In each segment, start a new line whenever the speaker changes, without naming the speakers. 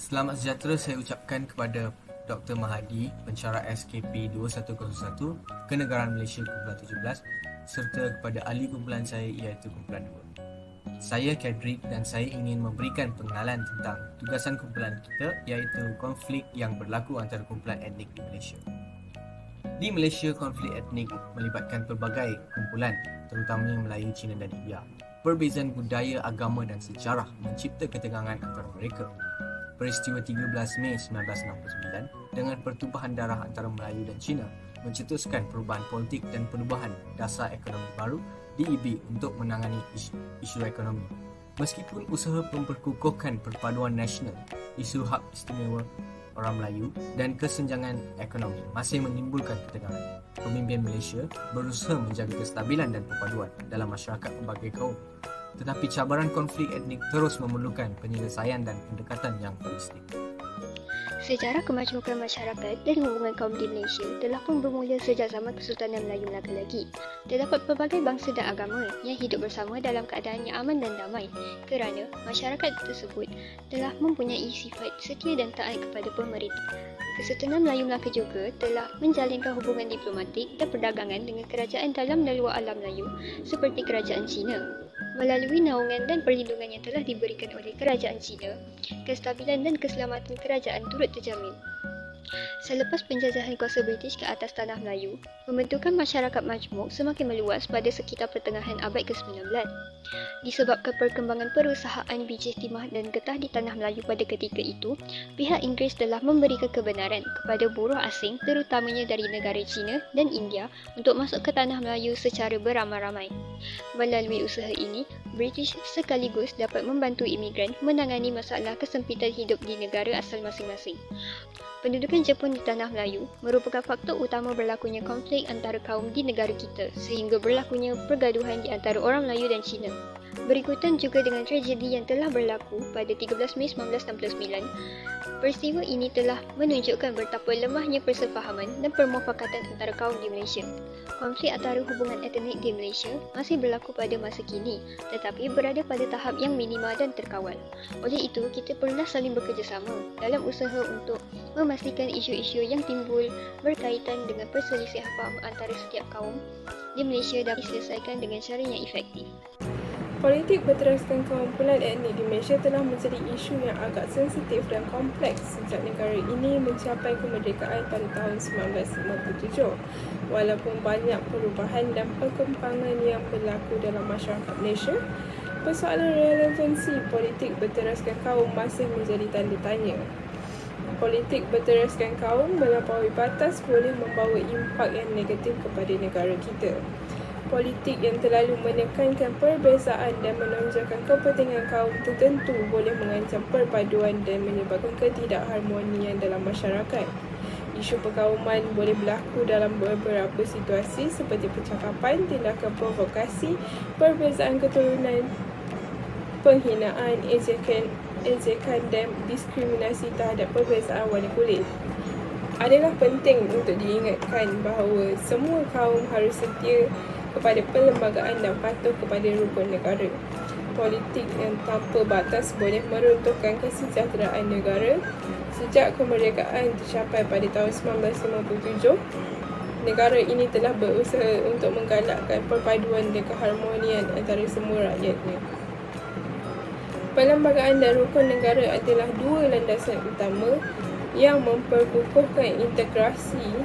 Selamat sejahtera saya ucapkan kepada Dr. Mahadi, pensyarah SKP 2101, Kenegaraan Malaysia kumpulan 17 serta kepada ahli kumpulan saya iaitu kumpulan 2. Saya Kedrick dan saya ingin memberikan pengenalan tentang tugasan kumpulan kita iaitu konflik yang berlaku antara kumpulan etnik di Malaysia. Di Malaysia, konflik etnik melibatkan pelbagai kumpulan, terutamanya Melayu, Cina dan India. Perbezaan budaya, agama dan sejarah mencipta ketegangan antara mereka. Peristiwa 13 Mei 1969 dengan pertumpahan darah antara Melayu dan Cina mencetuskan perubahan politik dan perubahan dasar ekonomi baru DEB untuk menangani isu ekonomi. Meskipun usaha memperkukuhkan perpaduan nasional, isu hak istimewa orang Melayu dan kesenjangan ekonomi masih menimbulkan ketegangan, pemimpin Malaysia berusaha menjaga kestabilan dan perpaduan dalam masyarakat pelbagai kaum. Tetapi cabaran konflik etnik terus memerlukan penyelesaian dan pendekatan yang holistik.
Sejarah kemajukan masyarakat dan hubungan kaum di Malaysia telah pun bermula sejak zaman Kesultanan Melayu Melaka lagi. Terdapat pelbagai bangsa dan agama yang hidup bersama dalam keadaan yang aman dan damai kerana masyarakat tersebut telah mempunyai sifat setia dan taat kepada pemerintah. Kesultanan Melayu Melaka juga telah menjalinkan hubungan diplomatik dan perdagangan dengan kerajaan dalam dan luar alam Melayu seperti kerajaan Cina. Melalui naungan dan perlindungan yang telah diberikan oleh kerajaan Cina, kestabilan dan keselamatan kerajaan turut terjamin. Selepas penjajahan kuasa British ke atas tanah Melayu, pembentukan masyarakat majmuk semakin meluas pada sekitar pertengahan abad ke-19. Disebabkan perkembangan perusahaan biji timah dan getah di tanah Melayu pada ketika itu, pihak Inggeris telah memberikan kebenaran kepada buruh asing terutamanya dari negara China dan India untuk masuk ke tanah Melayu secara beramai-ramai. Melalui usaha ini, British sekaligus dapat membantu imigran menangani masalah kesempitan hidup di negara asal masing-masing. Pendudukan Jepun di tanah Melayu merupakan faktor utama berlakunya konflik antara kaum di negara kita sehingga berlakunya pergaduhan di antara orang Melayu dan Cina. Berikutan juga dengan tragedi yang telah berlaku pada 13 Mei 1969, peristiwa ini telah menunjukkan betapa lemahnya persefahaman dan permufakatan antara kaum di Malaysia. Konflik antara hubungan etnik di Malaysia masih berlaku pada masa kini tetapi berada pada tahap yang minima dan terkawal. Oleh itu, kita perlulah saling bekerjasama dalam usaha untuk memastikan isu-isu yang timbul berkaitan dengan perselisihan faham antara setiap kaum di Malaysia dapat diselesaikan dengan cara yang efektif.
Politik berteraskan kumpulan etnik di Malaysia telah menjadi isu yang agak sensitif dan kompleks sejak negara ini mencapai kemerdekaan pada tahun 1957. Walaupun banyak perubahan dan perkembangan yang berlaku dalam masyarakat Malaysia, persoalan relevansi politik berteraskan kaum masih menjadi tanda tanya. Politik berteraskan kaum melampaui batas boleh membawa impak yang negatif kepada negara kita. Politik yang terlalu menekankan perbezaan dan menonjolkan kepentingan kaum tertentu boleh mengancam perpaduan dan menyebabkan ketidakharmonian dalam masyarakat. Isu perkauman boleh berlaku dalam beberapa situasi seperti percakapan, tindakan provokasi, perbezaan keturunan, penghinaan, ejekan dan diskriminasi terhadap perbezaan warna kulit. Adalah penting untuk diingatkan bahawa semua kaum harus setia kepada perlembagaan dan patuh kepada rukun negara. Politik yang tanpa batas boleh meruntuhkan kesejahteraan negara. Sejak kemerdekaan tercapai pada tahun 1957, negara ini telah berusaha untuk menggalakkan perpaduan dan keharmonian antara semua rakyatnya. Perlembagaan dan rukun negara adalah dua landasan utama yang memperkukuhkan integrasi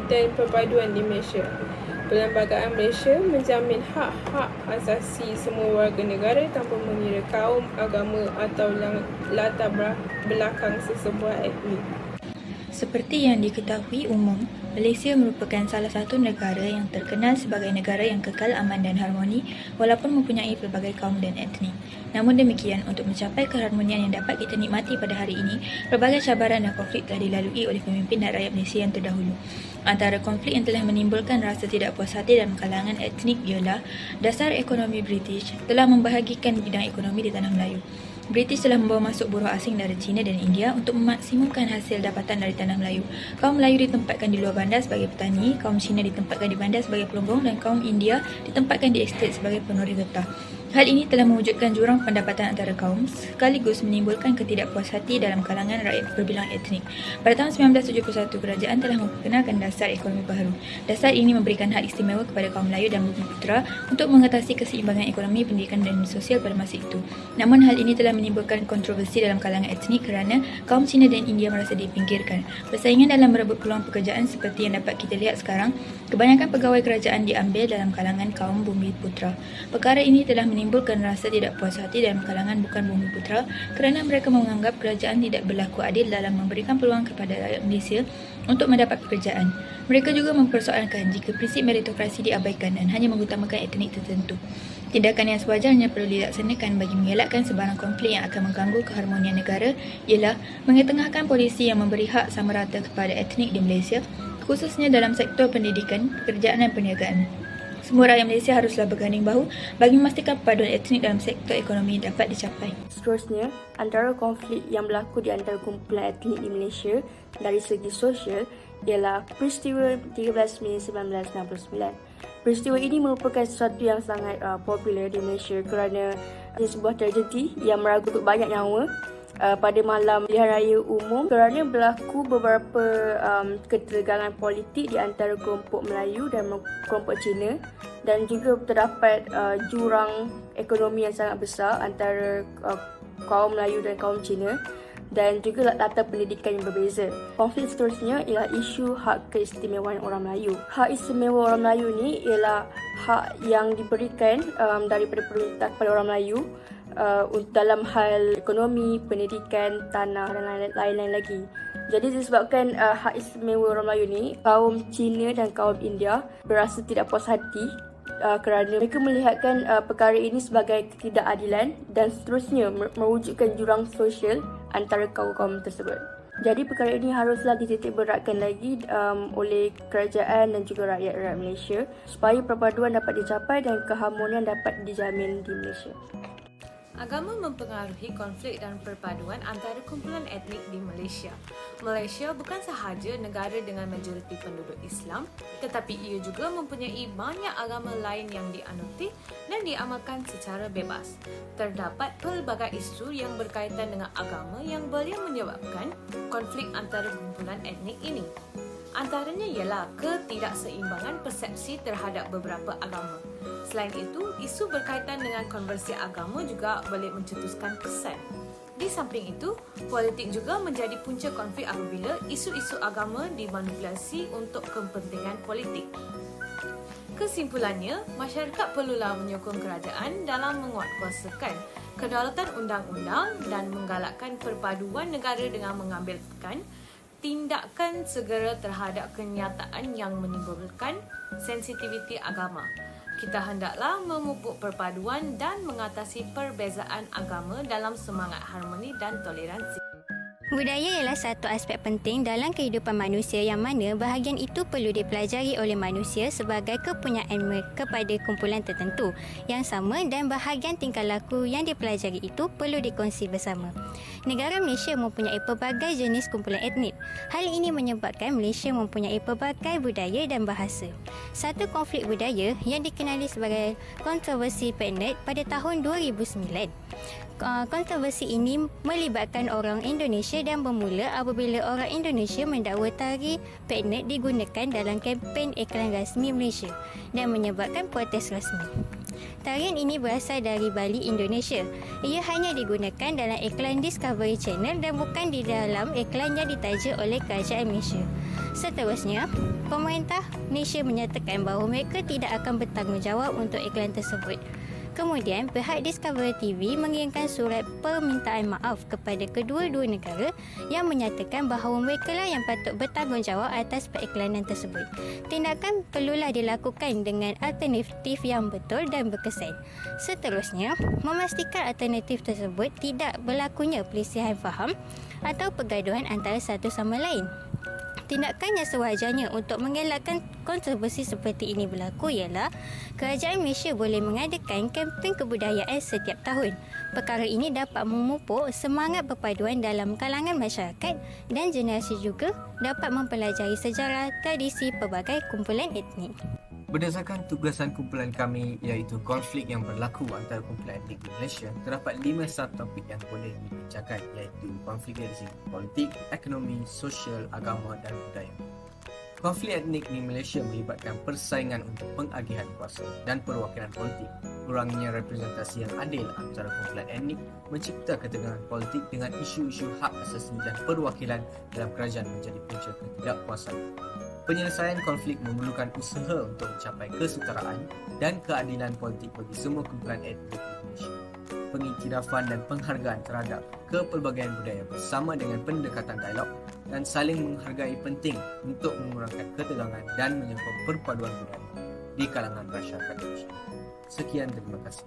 dan perpaduan di Malaysia. Perlembagaan Malaysia menjamin hak-hak asasi semua warga negara tanpa mengira kaum, agama atau latar belakang sesebuah etnik.
Seperti yang diketahui umum, Malaysia merupakan salah satu negara yang terkenal sebagai negara yang kekal aman dan harmoni walaupun mempunyai pelbagai kaum dan etnik. Namun demikian, untuk mencapai keharmonian yang dapat kita nikmati pada hari ini, pelbagai cabaran dan konflik telah dilalui oleh pemimpin dan rakyat Malaysia yang terdahulu. Antara konflik yang telah menimbulkan rasa tidak puas hati dalam kalangan etnik ialah dasar ekonomi British telah membahagikan bidang ekonomi di tanah Melayu. British telah membawa masuk buruh asing dari China dan India untuk memaksimumkan hasil dapatan dari tanah Melayu. Kaum Melayu ditempatkan di luar bandar sebagai petani, kaum Cina ditempatkan di bandar sebagai pelumbung dan kaum India ditempatkan di estet sebagai penuri getah. Hal ini telah mewujudkan jurang pendapatan antara kaum sekaligus menimbulkan ketidakpuashati dalam kalangan rakyat berbilang etnik. Pada tahun 1971, kerajaan telah memperkenalkan dasar ekonomi baharu. Dasar ini memberikan hak istimewa kepada kaum Melayu dan Bumiputera untuk mengatasi keseimbangan ekonomi, pendidikan dan sosial pada masa itu. Namun hal ini telah menimbulkan kontroversi dalam kalangan etnik kerana kaum Cina dan India merasa dipinggirkan. Persaingan dalam merebut peluang pekerjaan seperti yang dapat kita lihat sekarang, kebanyakan pegawai kerajaan diambil dalam kalangan kaum Bumiputera. Perkara ini telah menimbulkan rasa tidak puas hati dalam kalangan bukan Bumiputera kerana mereka menganggap kerajaan tidak berlaku adil dalam memberikan peluang kepada rakyat Malaysia untuk mendapat pekerjaan. Mereka juga mempersoalkan jika prinsip meritokrasi diabaikan dan hanya mengutamakan etnik tertentu. Tindakan yang sewajarnya perlu dilaksanakan bagi mengelakkan sebarang konflik yang akan mengganggu keharmonian negara ialah mengetengahkan polisi yang memberi hak sama rata kepada etnik di Malaysia, khususnya dalam sektor pendidikan, pekerjaan dan perniagaan. Semua rakyat Malaysia haruslah berganding bahu bagi memastikan perpaduan etnik dalam sektor ekonomi dapat dicapai.
Seterusnya, antara konflik yang berlaku di antara kumpulan etnik di Malaysia dari segi sosial ialah peristiwa 13 Mei 1969. Peristiwa ini merupakan sesuatu yang sangat popular di Malaysia kerana ia sebuah tragedi yang meraguk banyak nyawa pada malam pilihan raya umum kerana berlaku beberapa ketegangan politik di antara kelompok Melayu dan kelompok Cina dan juga terdapat jurang ekonomi yang sangat besar antara kaum Melayu dan kaum Cina dan juga latar pendidikan yang berbeza. Konflik seterusnya ialah isu hak keistimewaan orang Melayu. Hak istimewa orang Melayu ni ialah hak yang diberikan daripada pemerintah kepada orang Melayu dalam hal ekonomi, pendidikan, tanah dan lain-lain lagi. Jadi disebabkan hak istimewa orang Melayu ni, kaum Cina dan kaum India berasa tidak puas hati kerana mereka melihatkan perkara ini sebagai ketidakadilan dan seterusnya mewujudkan jurang sosial antara kaum-kaum tersebut. Jadi perkara ini haruslah dititik beratkan lagi oleh kerajaan dan juga rakyat Malaysia supaya perpaduan dapat dicapai dan keharmonian dapat dijamin di Malaysia.
Agama mempengaruhi konflik dan perpaduan antara kumpulan etnik di Malaysia. Malaysia bukan sahaja negara dengan majoriti penduduk Islam, tetapi ia juga mempunyai banyak agama lain yang dianuti dan diamalkan secara bebas. Terdapat pelbagai isu yang berkaitan dengan agama yang boleh menyebabkan konflik antara kumpulan etnik ini. Antaranya ialah ketidakseimbangan persepsi terhadap beberapa agama. Selain itu, isu berkaitan dengan konversi agama juga boleh mencetuskan kesan. Di samping itu, politik juga menjadi punca konflik apabila isu-isu agama dimanipulasi untuk kepentingan politik. Kesimpulannya, masyarakat perlulah menyokong kerajaan dalam menguatkuasakan kedaulatan undang-undang dan menggalakkan perpaduan negara dengan mengambilkan tindakan segera terhadap kenyataan yang menimbulkan sensitiviti agama. Kita hendaklah memupuk perpaduan dan mengatasi perbezaan agama dalam semangat harmoni dan toleransi.
Budaya ialah satu aspek penting dalam kehidupan manusia yang mana bahagian itu perlu dipelajari oleh manusia sebagai kepunyaan mereka kepada kumpulan tertentu yang sama dan bahagian tingkah laku yang dipelajari itu perlu dikongsi bersama. Negara Malaysia mempunyai pelbagai jenis kumpulan etnik. Hal ini menyebabkan Malaysia mempunyai pelbagai budaya dan bahasa. Satu konflik budaya yang dikenali sebagai kontroversi Pecknet pada tahun 2009. Kontroversi ini melibatkan orang Indonesia dan bermula apabila orang Indonesia mendakwa tari Pecknet digunakan dalam kempen iklan rasmi Malaysia dan menyebabkan protes rasmi. Tarian ini berasal dari Bali, Indonesia. Ia hanya digunakan dalam iklan Discovery Channel dan bukan di dalam iklan yang ditaja oleh kerajaan Malaysia. Seterusnya, pemerintah Malaysia menyatakan bahawa mereka tidak akan bertanggungjawab untuk iklan tersebut. Kemudian, pihak Discovery TV mengirimkan surat permintaan maaf kepada kedua-dua negara yang menyatakan bahawa mereka lah yang patut bertanggungjawab atas periklanan tersebut. Tindakan perlulah dilakukan dengan alternatif yang betul dan berkesan. Seterusnya, memastikan alternatif tersebut tidak berlakunya perselisihan faham atau pergaduhan antara satu sama lain. Tindakan yang sewajarnya untuk mengelakkan kontroversi seperti ini berlaku ialah kerajaan Malaysia boleh mengadakan kempen kebudayaan setiap tahun. Perkara ini dapat memupuk semangat perpaduan dalam kalangan masyarakat dan generasi juga dapat mempelajari sejarah tradisi pelbagai kumpulan etnik.
Berdasarkan tugasan kumpulan kami iaitu konflik yang berlaku antara kumpulan etnik di Malaysia, terdapat 5 subtopik yang boleh dibincangkan iaitu konflik dari segi politik, ekonomi, sosial, agama dan budaya. Konflik etnik di Malaysia melibatkan persaingan untuk pengagihan kuasa dan perwakilan politik, kurangnya representasi yang adil antara kumpulan etnik, mencipta ketegangan politik dengan isu-isu hak asasi dan perwakilan dalam kerajaan menjadi punca ketidakpuasan. Penyelesaian konflik memerlukan usaha untuk mencapai kesetaraan dan keadilan politik bagi semua kumpulan etnik di Malaysia. Pengiktirafan dan penghargaan terhadap kepelbagaian budaya bersama dengan pendekatan dialog dan saling menghargai penting untuk mengurangkan ketegangan dan menyokong perpaduan budaya di kalangan masyarakat Malaysia. Sekian, terima kasih.